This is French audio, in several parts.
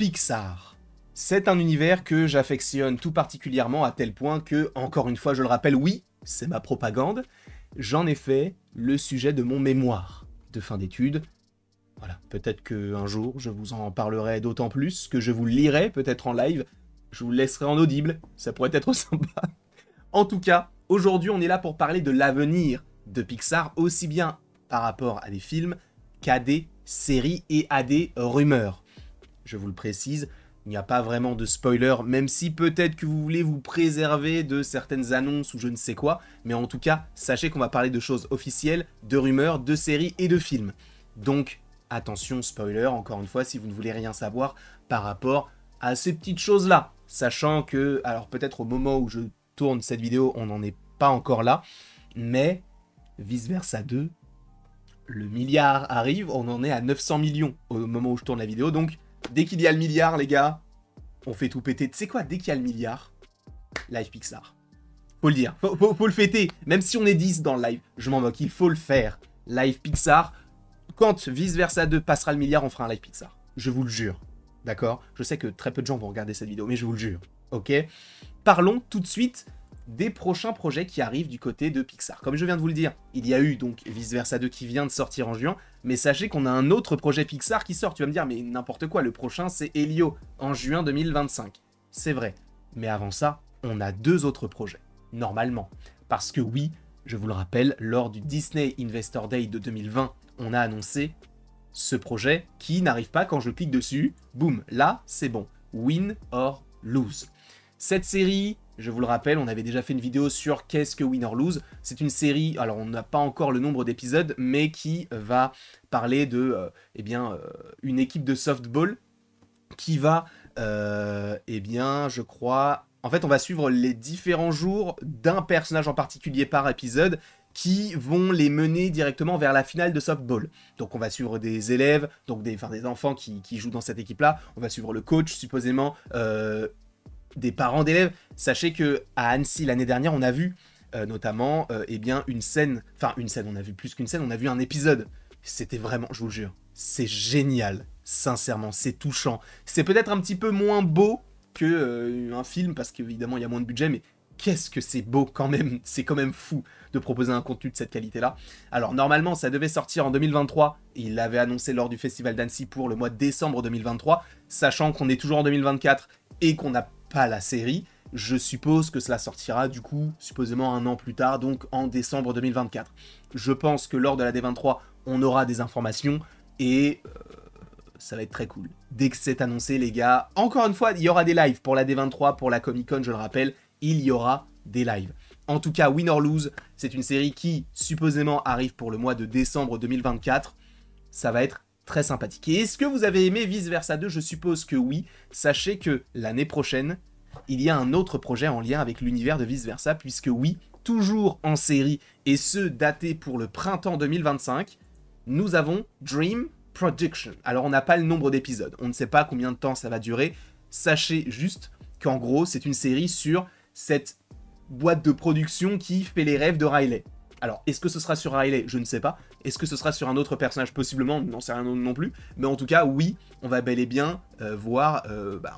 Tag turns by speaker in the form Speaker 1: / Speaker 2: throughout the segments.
Speaker 1: Pixar. C'est un univers que j'affectionne tout particulièrement à tel point que, encore une fois je le rappelle, oui, c'est ma propagande, j'en ai fait le sujet de mon mémoire de fin d'études. Voilà, peut-être qu'un jour je vous en parlerai d'autant plus, que je vous le lirai peut-être en live, je vous le laisserai en audible, ça pourrait être sympa. En tout cas, aujourd'hui on est là pour parler de l'avenir de Pixar, aussi bien par rapport à des films qu'à des séries et à des rumeurs. Je vous le précise, il n'y a pas vraiment de spoiler, même si peut-être que vous voulez vous préserver de certaines annonces ou je ne sais quoi, mais en tout cas, sachez qu'on va parler de choses officielles, de rumeurs, de séries et de films. Donc, attention spoiler, encore une fois, si vous ne voulez rien savoir par rapport à ces petites choses-là. Sachant que, alors peut-être au moment où je tourne cette vidéo, on n'en est pas encore là, mais Vice Versa 2, le milliard arrive, on en est à 900 millions au moment où je tourne la vidéo, donc dès qu'il y a le milliard, les gars, on fait tout péter. Tu sais quoi, dès qu'il y a le milliard, live Pixar. Faut le dire, faut le fêter, même si on est 10 dans le live, je m'en moque, il faut le faire. Live Pixar, quand Vice Versa 2 passera le milliard, on fera un live Pixar. Je vous le jure, d'accord? Je sais que très peu de gens vont regarder cette vidéo, mais je vous le jure, ok? Parlons tout de suite des prochains projets qui arrivent du côté de Pixar. Comme je viens de vous le dire, il y a eu donc Vice Versa 2 qui vient de sortir en juin, mais sachez qu'on a un autre projet Pixar qui sort. Tu vas me dire, mais n'importe quoi, le prochain c'est Elio, en juin 2025. C'est vrai, mais avant ça, on a deux autres projets, normalement. Parce que oui, je vous le rappelle, lors du Disney Investor Day de 2020, on a annoncé ce projet qui n'arrive pas quand je clique dessus. Boum, là, c'est bon. Win or lose. Cette série, je vous le rappelle, on avait déjà fait une vidéo sur qu'est-ce que Win or Lose. C'est une série, alors on n'a pas encore le nombre d'épisodes, mais qui va parler de une équipe de softball qui va, je crois... En fait, on va suivre les différents jours d'un personnage en particulier par épisode qui vont les mener directement vers la finale de softball. Donc on va suivre des élèves, donc des enfants qui jouent dans cette équipe-là. On va suivre le coach, supposément... des parents d'élèves. Sachez que à Annecy l'année dernière, on a vu notamment une scène, on a vu plus qu'une scène, on a vu un épisode. C'était vraiment, je vous le jure, c'est génial, sincèrement, c'est touchant. C'est peut-être un petit peu moins beau que un film, parce qu'évidemment il y a moins de budget, mais qu'est-ce que c'est beau quand même, c'est quand même fou de proposer un contenu de cette qualité-là. Alors normalement, ça devait sortir en 2023, il l'avait annoncé lors du Festival d'Annecy pour le mois de décembre 2023, sachant qu'on est toujours en 2024 et qu'on n'a pas la série, je suppose que cela sortira du coup, supposément un an plus tard, donc en décembre 2024. Je pense que lors de la D23, on aura des informations et ça va être très cool. Dès que c'est annoncé, les gars, encore une fois, il y aura des lives pour la D23, pour la Comic Con, je le rappelle, il y aura des lives. En tout cas, Win or Lose, c'est une série qui, supposément, arrive pour le mois de décembre 2024. Ça va être très sympathique. Et est-ce que vous avez aimé Vice Versa 2? Je suppose que oui. Sachez que l'année prochaine, il y a un autre projet en lien avec l'univers de Vice Versa, puisque oui, toujours en série, et ce, daté pour le printemps 2025, nous avons Dream Production. Alors on n'a pas le nombre d'épisodes, on ne sait pas combien de temps ça va durer. Sachez juste qu'en gros, c'est une série sur cette boîte de production qui fait les rêves de Riley. Alors, est-ce que ce sera sur Riley? Je ne sais pas. Est-ce que ce sera sur un autre personnage? Possiblement, on n'en sait rien non plus. Mais en tout cas, oui, on va bel et bien voir...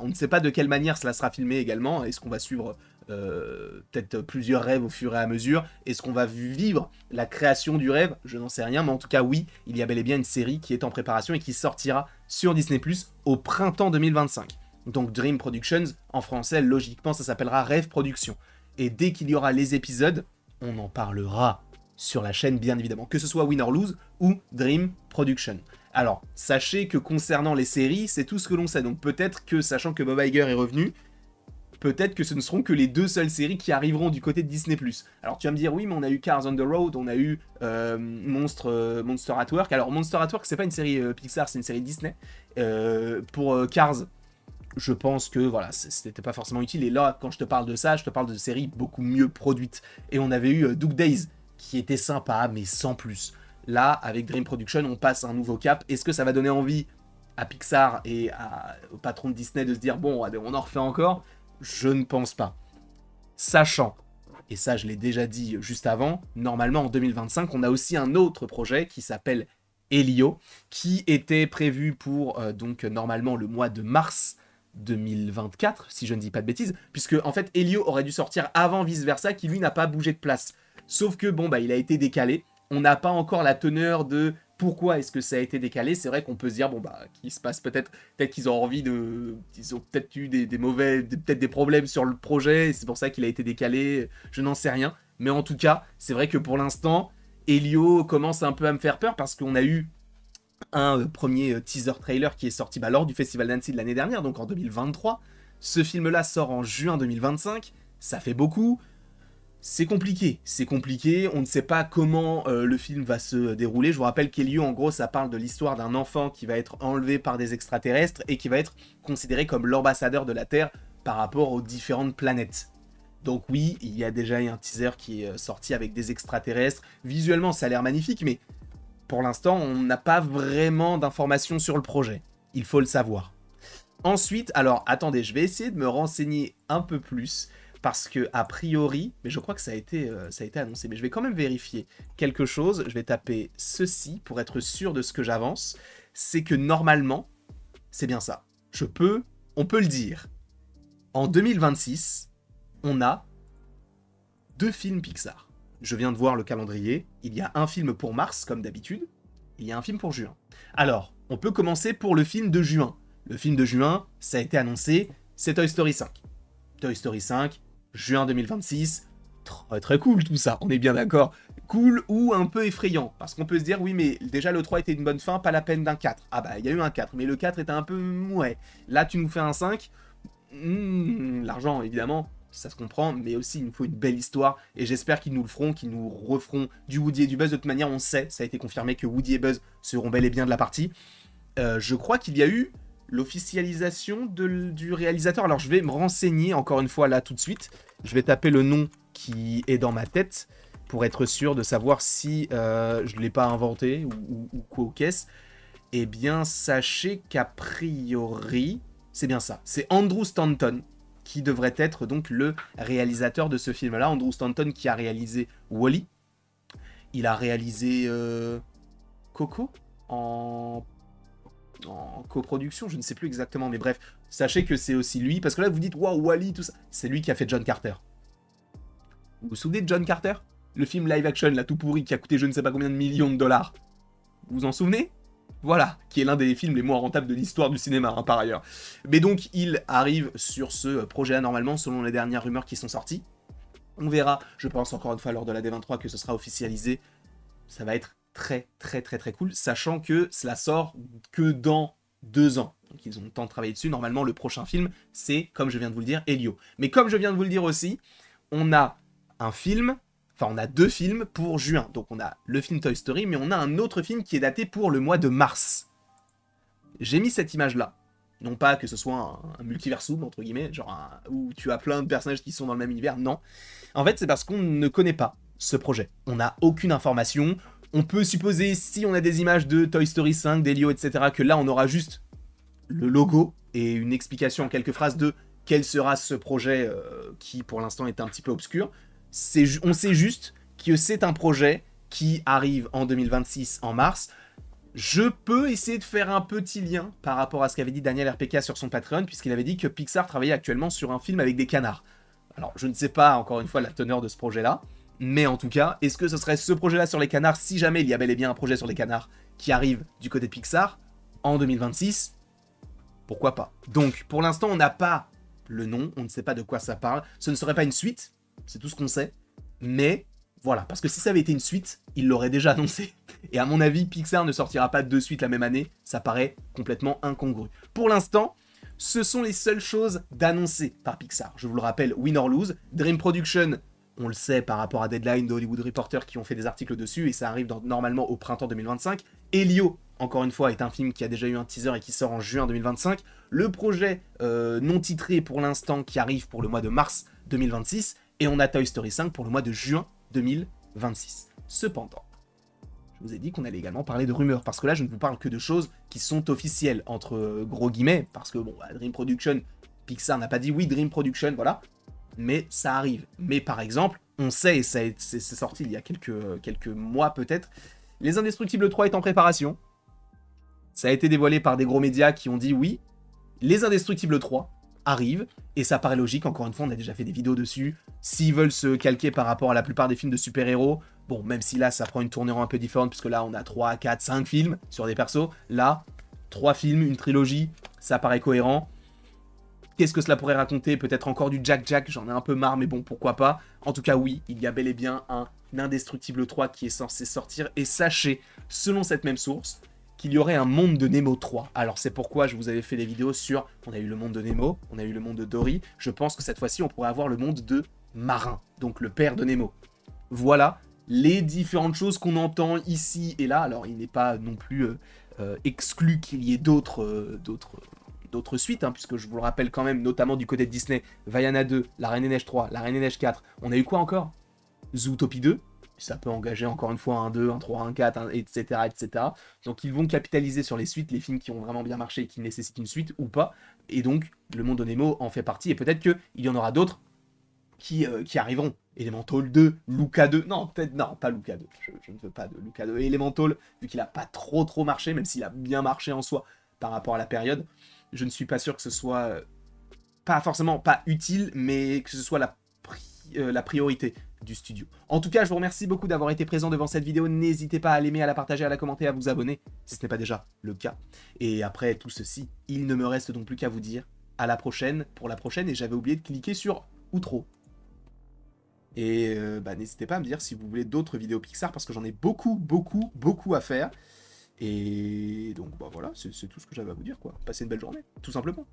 Speaker 1: on ne sait pas de quelle manière cela sera filmé également. Est-ce qu'on va suivre peut-être plusieurs rêves au fur et à mesure? Est-ce qu'on va vivre la création du rêve? Je n'en sais rien. Mais en tout cas, oui, il y a bel et bien une série qui est en préparation et qui sortira sur Disney+ au printemps 2025. Donc Dream Productions, en français, logiquement, ça s'appellera Rêve Production. Et dès qu'il y aura les épisodes, on en parlera sur la chaîne, bien évidemment, que ce soit Win or Lose ou Dream Production. Alors, sachez que concernant les séries, c'est tout ce que l'on sait, donc peut-être que, sachant que Bob Iger est revenu, peut-être que ce ne seront que les deux seules séries qui arriveront du côté de Disney+. Alors tu vas me dire, oui, mais on a eu Cars on the Road, on a eu Monster at Work. Alors Monster at Work, c'est pas une série Pixar, c'est une série Disney. Pour Cars, je pense que voilà, c'était pas forcément utile. Et là, quand je te parle de ça, je te parle de séries beaucoup mieux produites. Et on avait eu Doug Days, qui était sympa, mais sans plus. Là, avec Dream Production, on passe à un nouveau cap. Est-ce que ça va donner envie à Pixar et au patron de Disney de se dire, bon, on en refait encore? Je ne pense pas. Sachant, et ça je l'ai déjà dit juste avant, normalement en 2025, on a aussi un autre projet qui s'appelle Elio, qui était prévu pour donc normalement le mois de mars 2024, si je ne dis pas de bêtises, puisque en fait Elio aurait dû sortir avant Vice Versa, qui lui n'a pas bougé de place. Sauf que bon bah il a été décalé. On n'a pas encore la teneur de pourquoi est-ce que ça a été décalé. C'est vrai qu'on peut se dire bon bah qu'il se passe peut-être qu'ils ont envie de, ils ont peut-être eu des mauvais, peut-être des problèmes sur le projet. Et c'est pour ça qu'il a été décalé. Je n'en sais rien. Mais en tout cas, c'est vrai que pour l'instant, Elio commence un peu à me faire peur parce qu'on a eu un premier teaser trailer qui est sorti lors du Festival d'Annecy de l'année dernière, donc en 2023. Ce film-là sort en juin 2025. Ça fait beaucoup. C'est compliqué, on ne sait pas comment le film va se dérouler. Je vous rappelle qu'Elio, en gros, ça parle de l'histoire d'un enfant qui va être enlevé par des extraterrestres et qui va être considéré comme l'ambassadeur de la Terre par rapport aux différentes planètes. Donc oui, il y a déjà un teaser qui est sorti avec des extraterrestres. Visuellement, ça a l'air magnifique, mais pour l'instant, on n'a pas vraiment d'informations sur le projet. Il faut le savoir. Ensuite, alors attendez, je vais essayer de me renseigner un peu plus. Parce que, a priori, mais je crois que ça a été annoncé, mais je vais quand même vérifier quelque chose. Je vais taper ceci pour être sûr de ce que j'avance. C'est que normalement, c'est bien ça. On peut le dire. En 2026, on a 2 films Pixar. Je viens de voir le calendrier. Il y a un film pour mars, comme d'habitude. Il y a un film pour juin. Alors, on peut commencer pour le film de juin. Le film de juin, ça a été annoncé, c'est Toy Story 5. Toy Story 5, juin 2026, très très cool tout ça, on est bien d'accord. Cool ou un peu effrayant, parce qu'on peut se dire, oui mais déjà le 3 était une bonne fin, pas la peine d'un 4. Ah bah il y a eu un 4, mais le 4 était un peu... ouais. Là tu nous fais un 5, l'argent évidemment, ça se comprend, mais aussi il nous faut une belle histoire, et j'espère qu'ils nous le feront, qu'ils nous referont du Woody et du Buzz. De toute manière on sait, ça a été confirmé que Woody et Buzz seront bel et bien de la partie. Je crois qu'il y a eu l'officialisation du réalisateur. Alors je vais me renseigner encore une fois là tout de suite. Je vais taper le nom qui est dans ma tête pour être sûr de savoir si je ne l'ai pas inventé ou quoi au caisse. Eh bien sachez qu'a priori, c'est bien ça. C'est Andrew Stanton qui devrait être donc le réalisateur de ce film-là. Andrew Stanton qui a réalisé Wall-E. Il a réalisé Coco en coproduction, je ne sais plus exactement, mais bref, sachez que c'est aussi lui, parce que là vous dites waouh, Wall-E, tout ça, c'est lui qui a fait John Carter. Vous vous souvenez de John Carter? Le film live action, là tout pourri, qui a coûté je ne sais pas combien de millions de dollars. Vous vous en souvenez? Voilà, qui est l'un des films les moins rentables de l'histoire du cinéma, hein, par ailleurs. Mais donc, il arrive sur ce projet-là normalement, selon les dernières rumeurs qui sont sorties. On verra, je pense encore une fois lors de la D23 que ce sera officialisé. Ça va être très cool, sachant que cela sort que dans 2 ans. Donc ils ont le temps de travailler dessus. Normalement, le prochain film, c'est, comme je viens de vous le dire, Elio. Mais comme je viens de vous le dire aussi, on a un film, enfin on a 2 films pour juin. Donc on a le film Toy Story, mais on a un autre film qui est daté pour le mois de mars. J'ai mis cette image-là. Non pas que ce soit un multiversum, entre guillemets, genre où tu as plein de personnages qui sont dans le même univers, non. En fait, c'est parce qu'on ne connaît pas ce projet. On n'a aucune information. On peut supposer, si on a des images de Toy Story 5, d'Elio, etc., que là, on aura juste le logo et une explication en quelques phrases de quel sera ce projet qui, pour l'instant, est un petit peu obscur. On sait juste que c'est un projet qui arrive en 2026, en mars. Je peux essayer de faire un petit lien par rapport à ce qu'avait dit Daniel RPK sur son Patreon, puisqu'il avait dit que Pixar travaillait actuellement sur un film avec des canards. Alors, je ne sais pas, encore une fois, la teneur de ce projet-là, mais en tout cas, est-ce que ce serait ce projet-là sur les canards, si jamais il y a bel et bien un projet sur les canards qui arrive du côté de Pixar, en 2026 ? Pourquoi pas ? Donc, pour l'instant, on n'a pas le nom, on ne sait pas de quoi ça parle, ce ne serait pas une suite, c'est tout ce qu'on sait, mais voilà, parce que si ça avait été une suite, il l'aurait déjà annoncé. Et à mon avis, Pixar ne sortira pas 2 suites la même année, ça paraît complètement incongru. Pour l'instant, ce sont les seules choses d'annoncer par Pixar. Je vous le rappelle, Win or Lose, Dream Production, on le sait par rapport à Deadline, de Hollywood Reporter qui ont fait des articles dessus, et ça arrive normalement au printemps 2025. Elio, encore une fois, est un film qui a déjà eu un teaser et qui sort en juin 2025. Le projet non titré pour l'instant qui arrive pour le mois de mars 2026, et on a Toy Story 5 pour le mois de juin 2026. Cependant, je vous ai dit qu'on allait également parler de rumeurs, parce que là, je ne vous parle que de choses qui sont officielles, entre gros guillemets, parce que, bon, Dream Production, Pixar n'a pas dit oui, Dream Production, voilà, mais ça arrive. Mais par exemple, on sait, et c'est sorti il y a quelques mois peut-être, Les Indestructibles 3 est en préparation. Ça a été dévoilé par des gros médias qui ont dit oui, Les Indestructibles 3 arrivent, et ça paraît logique, encore une fois, on a déjà fait des vidéos dessus. S'ils veulent se calquer par rapport à la plupart des films de super-héros, bon, même si là, ça prend une tournure un peu différente, puisque là, on a 3, 4, 5 films sur des persos. Là, 3 films, une trilogie, ça paraît cohérent. Qu'est-ce que cela pourrait raconter? Peut-être encore du Jack, j'en ai un peu marre, mais bon, pourquoi pas. En tout cas, oui, il y a bel et bien un Indestructible 3 qui est censé sortir, et sachez, selon cette même source, qu'il y aurait un monde de Nemo 3. Alors c'est pourquoi je vous avais fait des vidéos sur... On a eu le monde de Nemo, on a eu le monde de Dory, je pense que cette fois-ci on pourrait avoir le monde de Marin, donc le père de Nemo. Voilà les différentes choses qu'on entend ici et là. Alors il n'est pas non plus exclu qu'il y ait d'autres suites, hein, puisque je vous le rappelle quand même, notamment du côté de Disney, Vaiana 2, La Reine des Neiges 3, La Reine des Neiges 4, on a eu quoi encore? Zootopie 2, ça peut engager encore une fois un 2, un 3, un 4, etc., etc. Donc ils vont capitaliser sur les suites, les films qui ont vraiment bien marché et qui nécessitent une suite ou pas. Et donc le monde de Nemo en fait partie. Et peut-être qu'il y en aura d'autres qui arriveront. Elemental 2, Luca 2. Non, peut-être non, pas Luca 2. Je ne veux pas de Luca 2. Et Elemental, vu qu'il n'a pas trop marché, même s'il a bien marché en soi par rapport à la période, je ne suis pas sûr que ce soit pas forcément pas utile, mais que ce soit la priorité du studio. En tout cas, je vous remercie beaucoup d'avoir été présent devant cette vidéo. N'hésitez pas à l'aimer, à la partager, à la commenter, à vous abonner, si ce n'est pas déjà le cas. Et après tout ceci, il ne me reste donc plus qu'à vous dire à la prochaine, pour la prochaine, et j'avais oublié de cliquer sur outro. Et n'hésitez pas à me dire si vous voulez d'autres vidéos Pixar, parce que j'en ai beaucoup à faire. Et donc voilà, c'est tout ce que j'avais à vous dire, quoi. Passez une belle journée, tout simplement.